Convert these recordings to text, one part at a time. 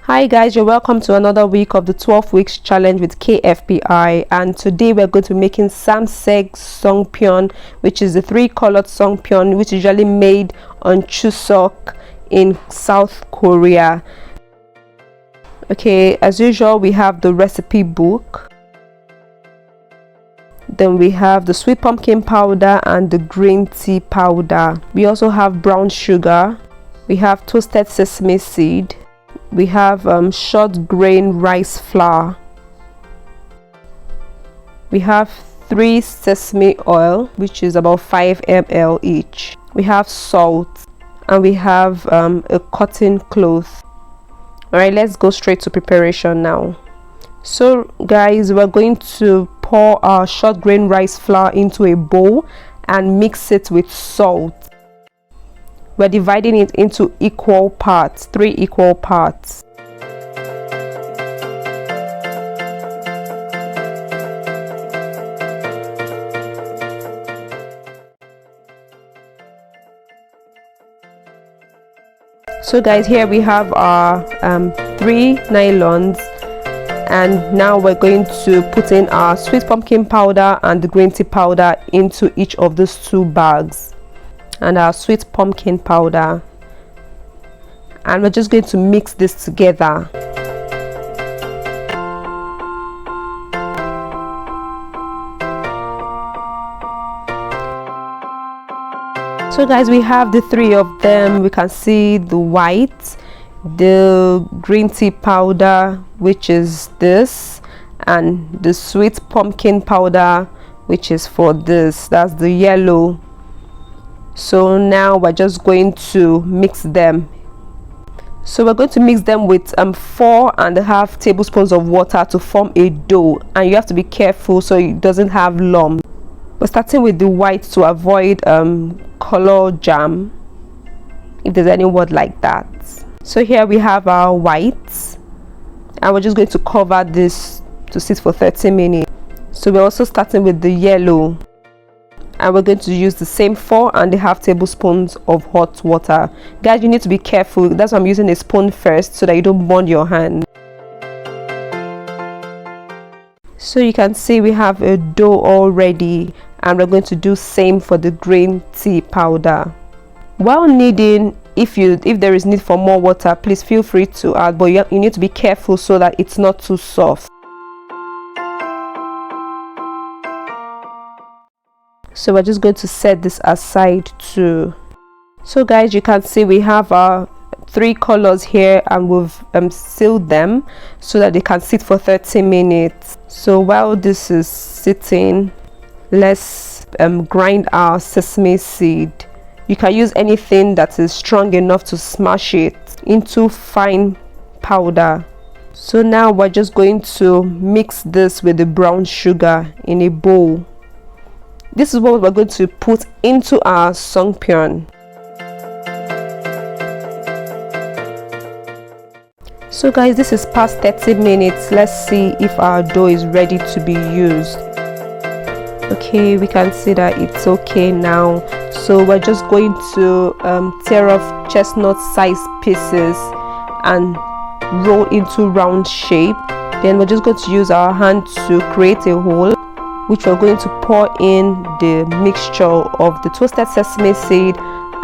Hi guys, you're welcome to another week of the 12 weeks challenge with KFPI, and today we're going to be making samsek Songpyeon, which is the 3-colored Songpyeon which is usually made on Chuseok in South Korea. Okay, as usual we have the recipe book, then we have the sweet pumpkin powder and the green tea powder. We also have brown sugar, we have toasted sesame seed, we have short grain rice flour, we have 3 sesame oil which is about 5 ml each, we have salt, and we have a cotton cloth. Alright, let's go straight to preparation now. So guys, we're going to pour our short grain rice flour into a bowl and mix it with salt. We're dividing it into equal parts, 3 equal parts. So guys, here we have our 3 nylons, and now we're going to put in our sweet pumpkin powder and the green tea powder into each of those 2 bags, and our sweet pumpkin powder, and we're just going to mix this together. So guys, we have the 3 of them. We can see the white, the green tea powder, which is this, and the sweet pumpkin powder, which is for this, that's the yellow. So now we're just going to mix them. So we're going to mix them with 4.5 tablespoons of water to form a dough, and you have to be careful so it doesn't have lumps. We're starting with the white to avoid color jam, if there's any word like that. So here we have our white, and we're just going to cover this to sit for 30 minutes. So we're also starting with the yellow, and we're going to use the same 4.5 tablespoons of hot water. Guys, you need to be careful, that's why I'm using a spoon first so that you don't burn your hand. So you can see we have a dough already, and we're going to do same for the green tea powder. While kneading, if there is need for more water, please feel free to add, but you need to be careful so that it's not too soft. So we're just going to set this aside too. So guys, you can see we have our 3 colors here, and we've sealed them so that they can sit for 30 minutes. So while this is sitting, let's grind our sesame seed. You can use anything that is strong enough to smash it into fine powder. So now we're just going to mix this with the brown sugar in a bowl. This is what we're going to put into our Songpyeon. So guys, this is past 30 minutes. Let's see if our dough is ready to be used. Okay, we can see that it's okay now. So we're just going to tear off chestnut sized pieces and roll into round shape. Then we're just going to use our hand to create a hole, which we're going to pour in the mixture of the toasted sesame seed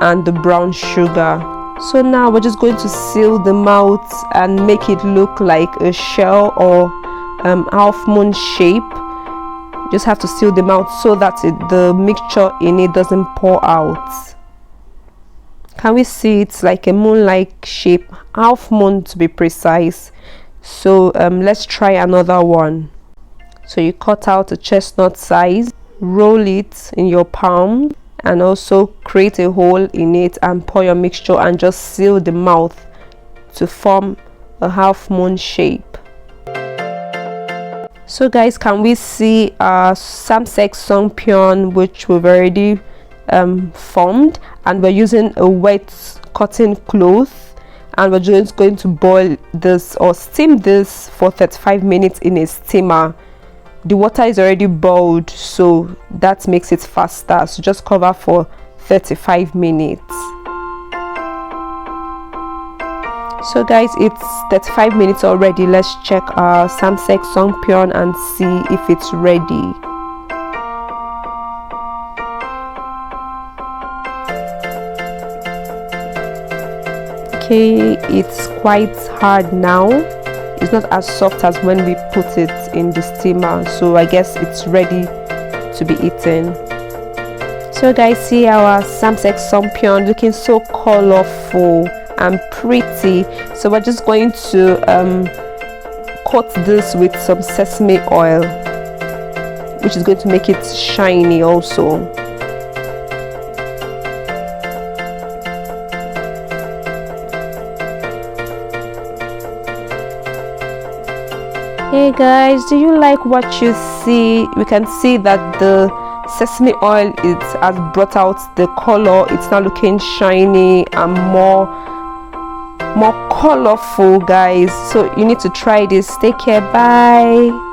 and the brown sugar. So now we're just going to seal the mouth and make it look like a shell or half moon shape. Just have to seal the mouth so that the mixture in it doesn't pour out. Can we see it's like a moon-like shape, half moon to be precise. So let's try another one. So you cut out a chestnut size, roll it in your palm, and also create a hole in it and pour your mixture and just seal the mouth to form a half moon shape. So guys, can we see our samsek Songpyeon, which we've already formed, and we're using a wet cotton cloth, and we're just going to boil this or steam this for 35 minutes in a steamer. The water is already boiled, so that makes it faster. So just cover for 35 minutes. So guys, it's 35 minutes already. Let's check our Samsek Songpyeon and see if it's ready. Okay, it's quite hard now. It's not as soft as when we put it in the steamer, so I guess it's ready to be eaten. So guys, see our Samsek Songpyeon looking so colorful and pretty. So we're just going to coat this with some sesame oil, which is going to make it shiny also. Hey guys, do you like what you see? We can see that the sesame oil has brought out the color. It's now looking shiny and more colorful, guys. So you need to try this. Take care. Bye.